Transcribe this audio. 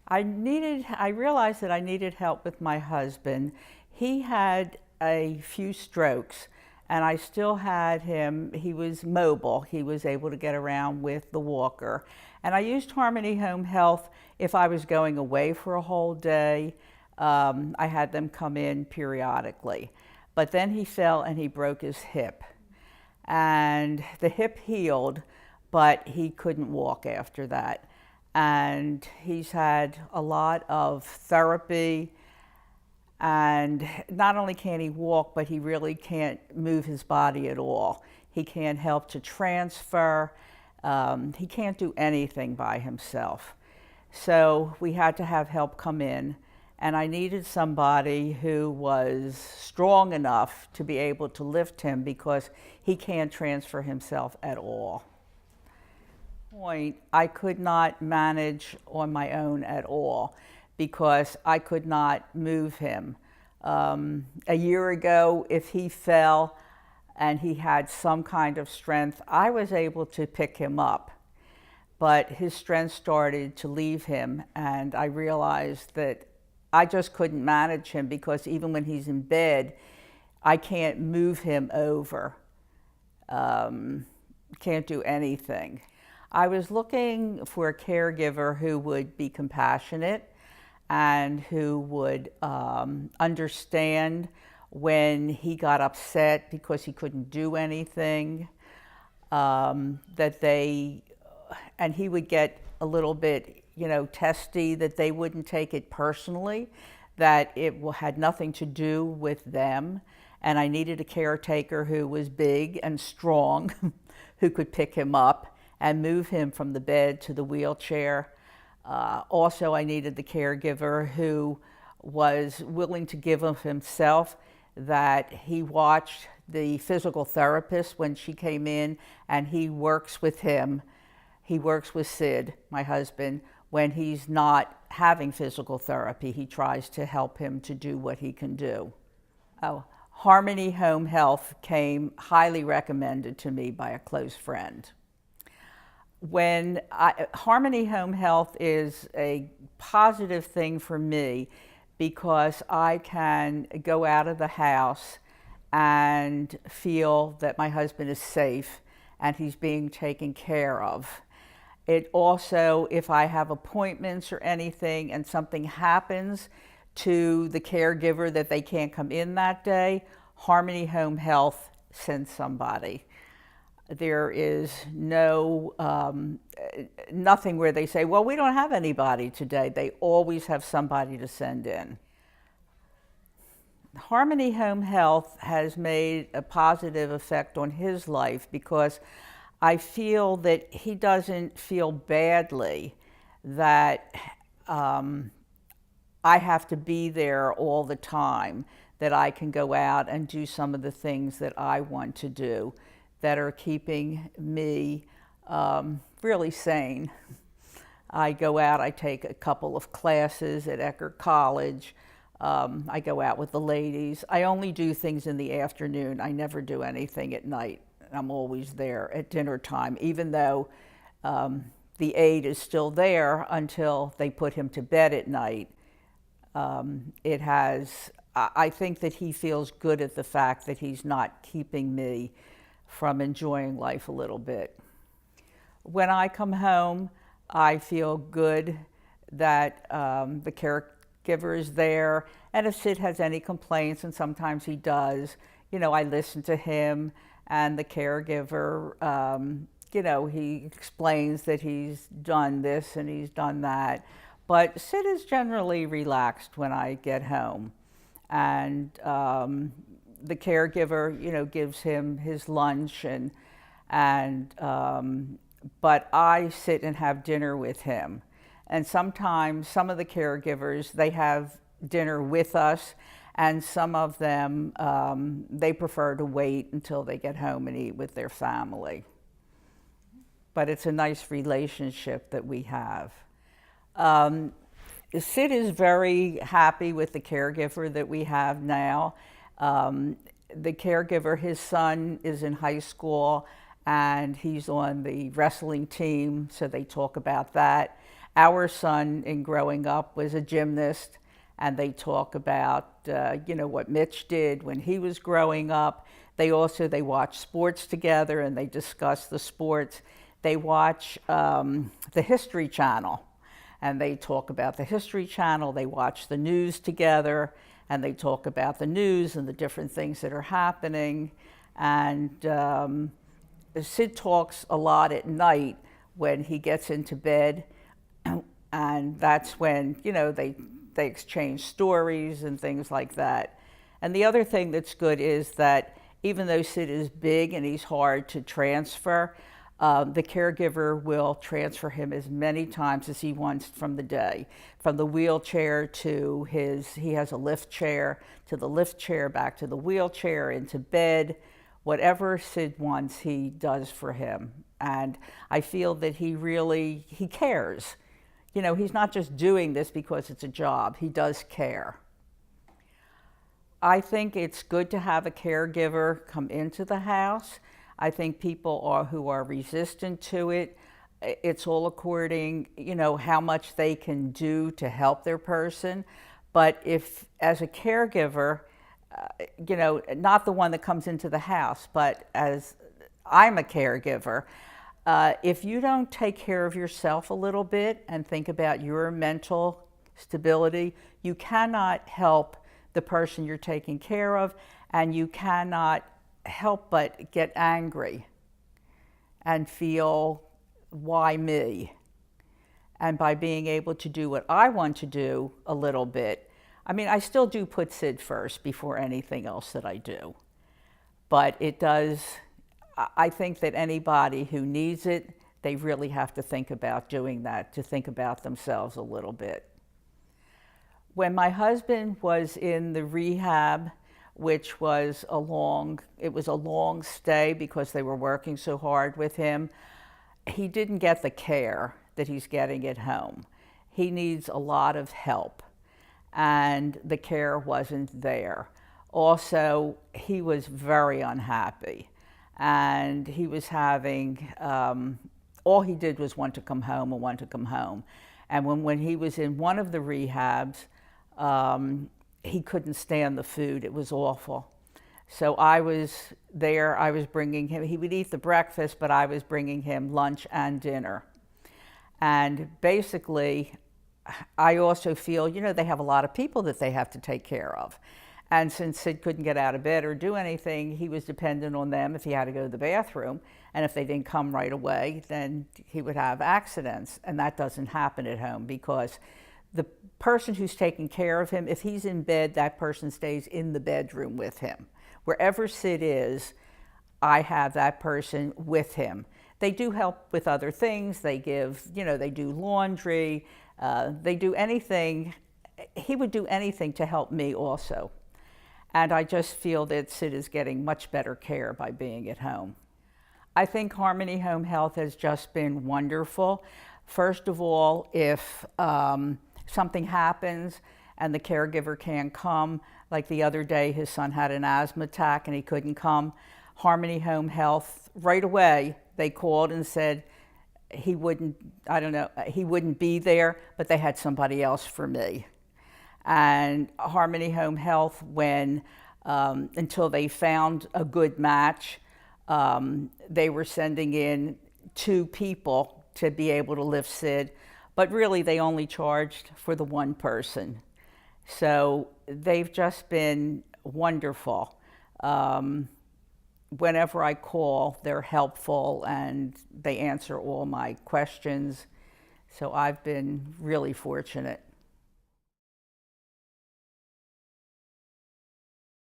I realized that I needed help with my husband. He had a few strokes and I still had him. He was mobile. He was able to get around with the walker. And I used Harmony Home Health if I was going away for a whole day. I had them come in periodically. But then he fell and he broke his hip. And the hip healed, but he couldn't walk after that. And he's had a lot of therapy, and not only can't he walk, but he really can't move his body at all. He can't help to transfer. He can't do anything by himself. So we had to have help come in, and I needed somebody who was strong enough to be able to lift him because he can't transfer himself at all. I could not manage on my own at all because I could not move him. A year ago, if he fell and he had some kind of strength, I was able to pick him up. But his strength started to leave him, and I realized that I just couldn't manage him because even when he's in bed, I can't move him over. Can't do anything. I was looking for a caregiver who would be compassionate and who would understand when he got upset because he couldn't do anything, and he would get a little bit, testy, that they wouldn't take it personally, that it had nothing to do with them. And I needed a caretaker who was big and strong, who could pick him up and move him from the bed to the wheelchair. Also, I needed the caregiver who was willing to give of himself, that he watched the physical therapist when she came in, and he works with him. He works with Sid, my husband, when he's not having physical therapy. He tries to help him to do what he can do. Harmony Home Health came highly recommended to me by a close friend. Harmony Home Health is a positive thing for me because I can go out of the house and feel that my husband is safe and he's being taken care of. It also, if I have appointments or anything and something happens to the caregiver that they can't come in that day, Harmony Home Health sends somebody. There is nothing where they say, well, we don't have anybody today. They always have somebody to send in. Harmony Home Health has made a positive effect on his life because I feel that he doesn't feel badly that I have to be there all the time, that I can go out and do some of the things that I want to do that are keeping me really sane. I go out, I take a couple of classes at Eckerd College. I go out with the ladies. I only do things in the afternoon. I never do anything at night. I'm always there at dinner time, even though the aide is still there until they put him to bed at night. I think that he feels good at the fact that he's not keeping me from enjoying life a little bit. When I come home, I feel good that the caregiver is there, and if Sid has any complaints, and sometimes he does, I listen to him, and the caregiver, he explains that he's done this and he's done that. But Sid is generally relaxed when I get home, and the caregiver, gives him his lunch, but I sit and have dinner with him. And sometimes some of the caregivers, they have dinner with us, and some of them, they prefer to wait until they get home and eat with their family. But it's a nice relationship that we have. Sid is very happy with the caregiver that we have now. The caregiver, his son is in high school and he's on the wrestling team, so they talk about that. Our son, in growing up, was a gymnast, and they talk about what Mitch did when he was growing up. They watch sports together, and they discuss the sports. They watch the History Channel, and they talk about the History Channel. They watch the news together, and they talk about the news and the different things that are happening. And Sid talks a lot at night when he gets into bed, and that's when they exchange stories and things like that. And the other thing that's good is that even though Sid is big and he's hard to transfer, the caregiver will transfer him as many times as he wants from the day. From the wheelchair to he has a lift chair, to the lift chair, back to the wheelchair, into bed. Whatever Sid wants, he does for him. And I feel that he cares. He's not just doing this because it's a job. He does care. I think it's good to have a caregiver come into the house. I think people who are resistant to it, it's all according, how much they can do to help their person. But if, as a caregiver, not the one that comes into the house, but as I'm a caregiver, if you don't take care of yourself a little bit and think about your mental stability, you cannot help the person you're taking care of, and you cannot help but get angry and feel, why me? And by being able to do what I want to do a little bit, I still do put Sid first before anything else that I do. But I think that anybody who needs it, they really have to think about doing that, to think about themselves a little bit. When my husband was in the rehab, which was a long stay because they were working so hard with him, he didn't get the care that he's getting at home. He needs a lot of help, and the care wasn't there. Also, he was very unhappy, and he was having, all he did was want to come home and want to come home. And when he was in one of the rehabs, he couldn't stand the food. It was awful. So I was there, I was bringing him, he would eat the breakfast, but I was bringing him lunch and dinner. And basically, I also feel, they have a lot of people that they have to take care of. And since Sid couldn't get out of bed or do anything, he was dependent on them if he had to go to the bathroom. And if they didn't come right away, then he would have accidents. And that doesn't happen at home, because the person who's taking care of him, if he's in bed, that person stays in the bedroom with him. Wherever Sid is, I have that person with him. They do help with other things. They they do laundry. They do anything. He would do anything to help me also. And I just feel that Sid is getting much better care by being at home. I think Harmony Home Health has just been wonderful. First of all, if something happens and the caregiver can't come, like the other day, his son had an asthma attack and he couldn't come, Harmony Home Health, right away, they called and said he wouldn't be there, but they had somebody else for me. And Harmony Home Health, until they found a good match, they were sending in 2 people to be able to lift Sid, but really they only charged for the one person. So they've just been wonderful. Whenever I call, they're helpful and they answer all my questions. So I've been really fortunate.